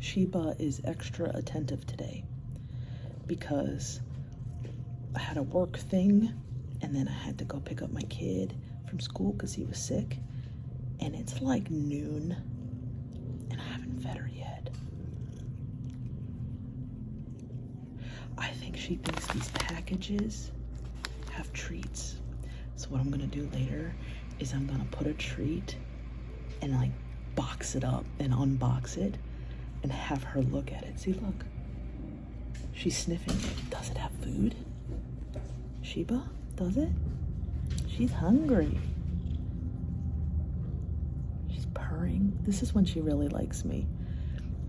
Sheba is extra attentive today because I had a work thing and then I had to go pick up my kid from school because he was sick, and it's like noon and I haven't fed her yet. I think she thinks these packages have treats. So what I'm gonna do later is I'm gonna put a treat and like box it up and unbox it and have her look at it. See, look. She's sniffing it. Does it have food? Sheba, does it? She's hungry. She's purring. This is when she really likes me.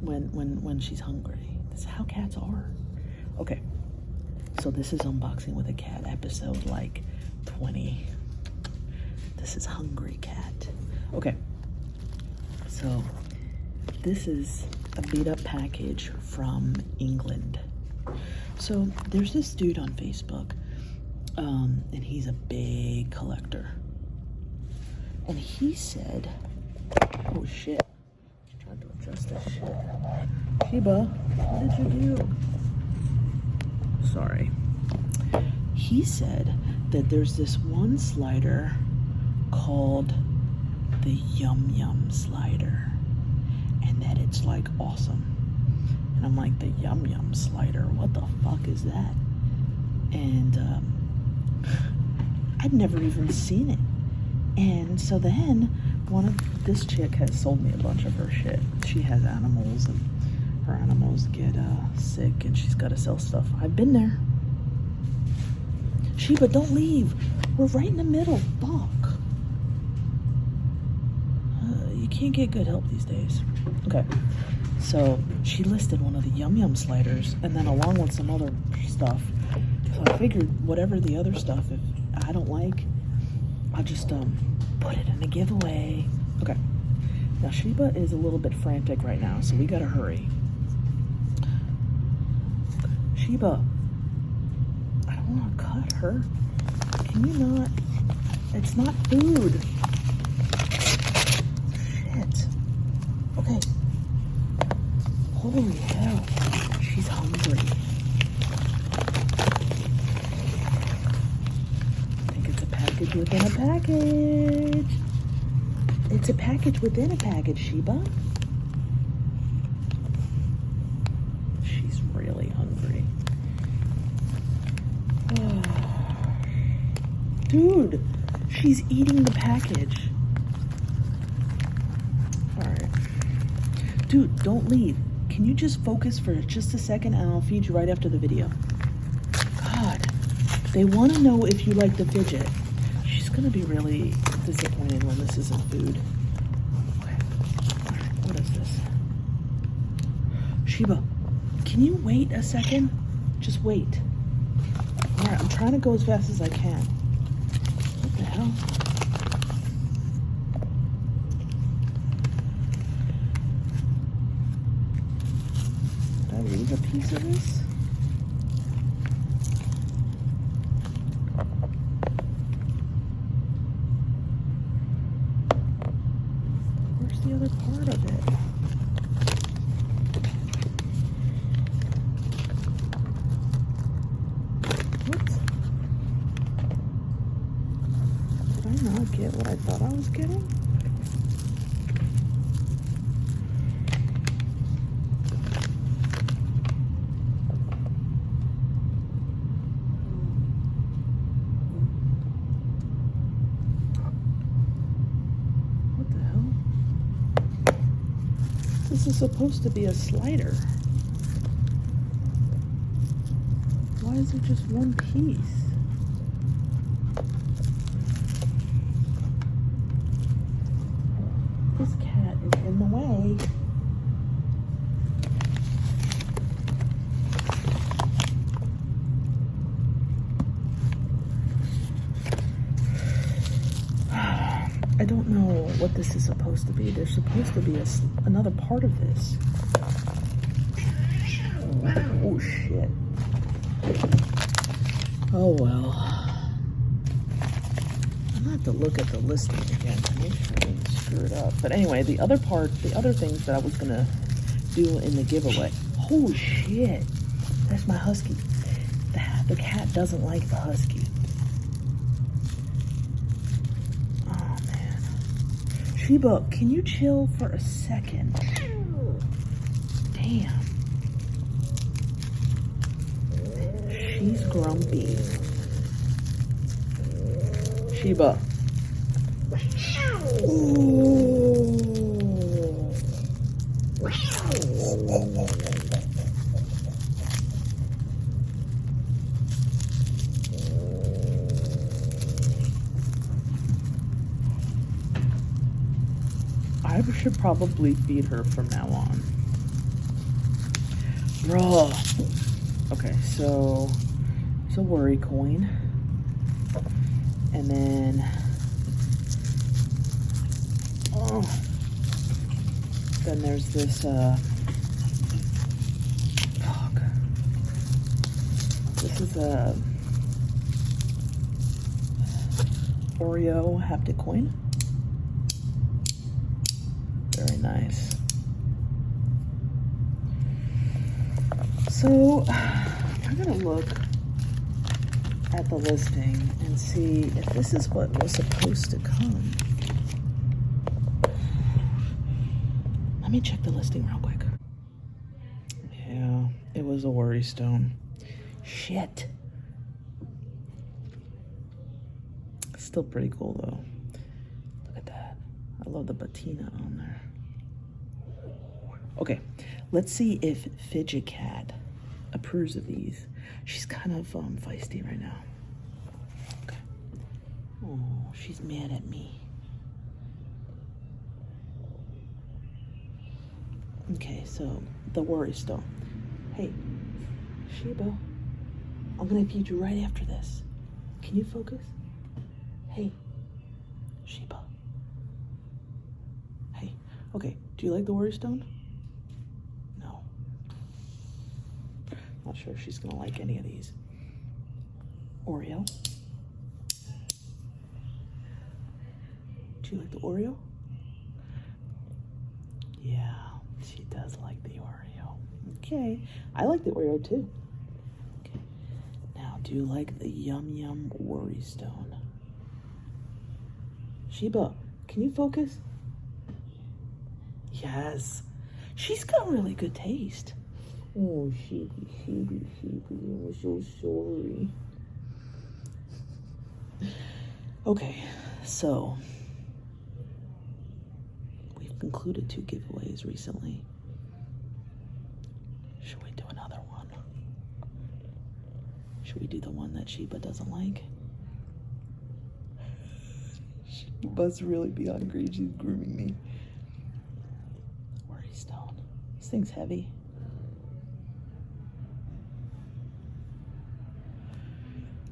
When she's hungry. This is how cats are. Okay. So this is Unboxing with a Cat, episode like 20. This is Hungry Cat. Okay. So this is a beat up package from England. So there's this dude on Facebook, and he's a big collector. And he said, oh shit, I'm trying to adjust this shit. Sheba, what did you do? Sorry. He said that there's this one slider called the Yum Yum slider, and that it's like awesome. And I'm like, the Yum Yum slider, what the fuck is that? And I'd never even seen it. And so then this chick has sold me a bunch of her shit. She has animals and her animals get sick and she's got to sell stuff. I've been there. Sheba, don't leave. We're right in the middle. Fuck. You can't get good help these days. Okay. So she listed one of the Yum Yum sliders and then along with some other stuff. So I figured whatever the other stuff, if I don't like, I'll just put it in a giveaway. Okay. Now Sheba is a little bit frantic right now, so we gotta hurry. Sheba, I don't want to cut her. Can you not? It's not food. Shit. Okay. Holy hell. She's hungry. I think it's a package within a package. It's a package within a package, Sheba. She's really hungry. Dude, she's eating the package. Alright. Dude, don't leave. Can you just focus for just a second and I'll feed you right after the video? God, they want to know if you like the fidget. She's going to be really disappointed when this isn't food. Okay. Alright, what is this? Sheba, can you wait a second? Just wait. Alright, I'm trying to go as fast as I can. What the hell? Did I leave a piece of this? Where's the other part of it? Get what I thought I was getting? What the hell? This is supposed to be a slider. Why is it just one piece? This cat is in the way. I don't know what this is supposed to be. There's supposed to be another part of this. Oh, shit. Oh, well. I'm gonna have to look at the listing again to make sure I didn't screw it up. But anyway, the other things that I was gonna do in the giveaway. Holy shit. That's my husky. The cat doesn't like the husky. Oh, man. Sheba, can you chill for a second? Damn. She's grumpy. Sheba. Ooh. I should probably feed her from now on. Bruh. Okay, so it's a worry coin. And then then there's this fuck. This is a Oreo haptic coin. Very nice. So I'm gonna look at the listing and see if this is what was supposed to come. Let me check the listing real quick. Yeah, it was a worry stone. Shit. Still pretty cool though. Look at that. I love the patina on there. Okay, let's see if Fidget Cat approves of these. She's kind of feisty right now. Okay. Oh, she's mad at me. Okay, so the worry stone. Hey, Sheba, I'm gonna feed you right after this. Can you focus? Hey, Sheba. Hey, okay, do you like the worry stone? No. Not sure if she's gonna like any of these. Oreo. Do you like the Oreo? Yeah, she does like the Oreo. Okay, I like the Oreo too. Okay, now do you like the Yum Yum Worry Stone? Sheba, can you focus? Yes, she's got really good taste. Oh, Sheba, I'm so sorry. Okay, so we've concluded 2 giveaways recently. Should we do another one? Should we do the one that Sheba doesn't like? She must really be hungry. She's grooming me. Worry stone. This thing's heavy.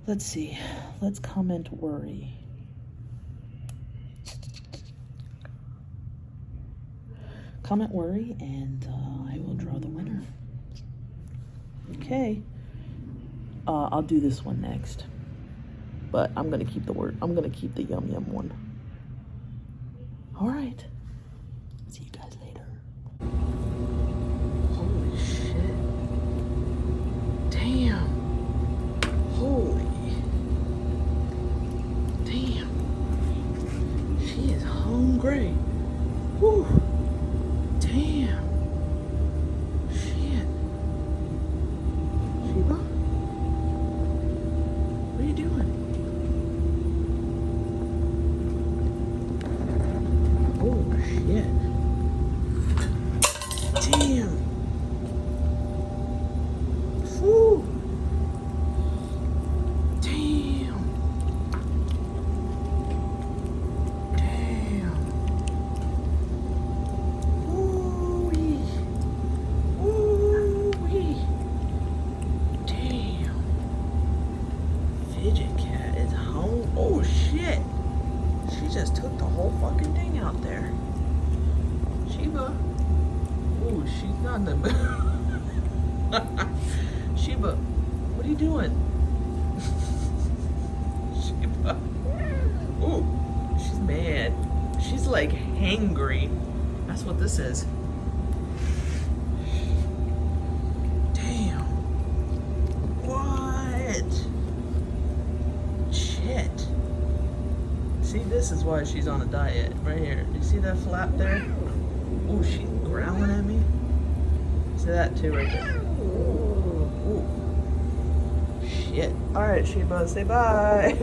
Let's see. Let's comment worry. Comment worry, and I will draw the winner. Okay. I'll do this one next, but I'm gonna keep the Yum Yum one. All right. See you guys later. Holy shit! Damn. Holy. Damn. She is hungry. Whew. Damn. Shit. Sheba? What are you doing? Oh, shit. Damn. Whew. Damn. Damn. Ooh-wee. Ooh-wee. Damn. Fidget Cat is home. Oh shit. She just took the whole fucking thing out there. Sheba. Ooh, she's not in the mood. Sheba, what are you doing? Sheba. Ooh, she's mad. She's like hangry. That's what this is. See, this is why she's on a diet. Right here. Do you see that flap there? Ooh, she's growling at me. See that too right there. Ooh. Shit. Alright, Sheba, say bye.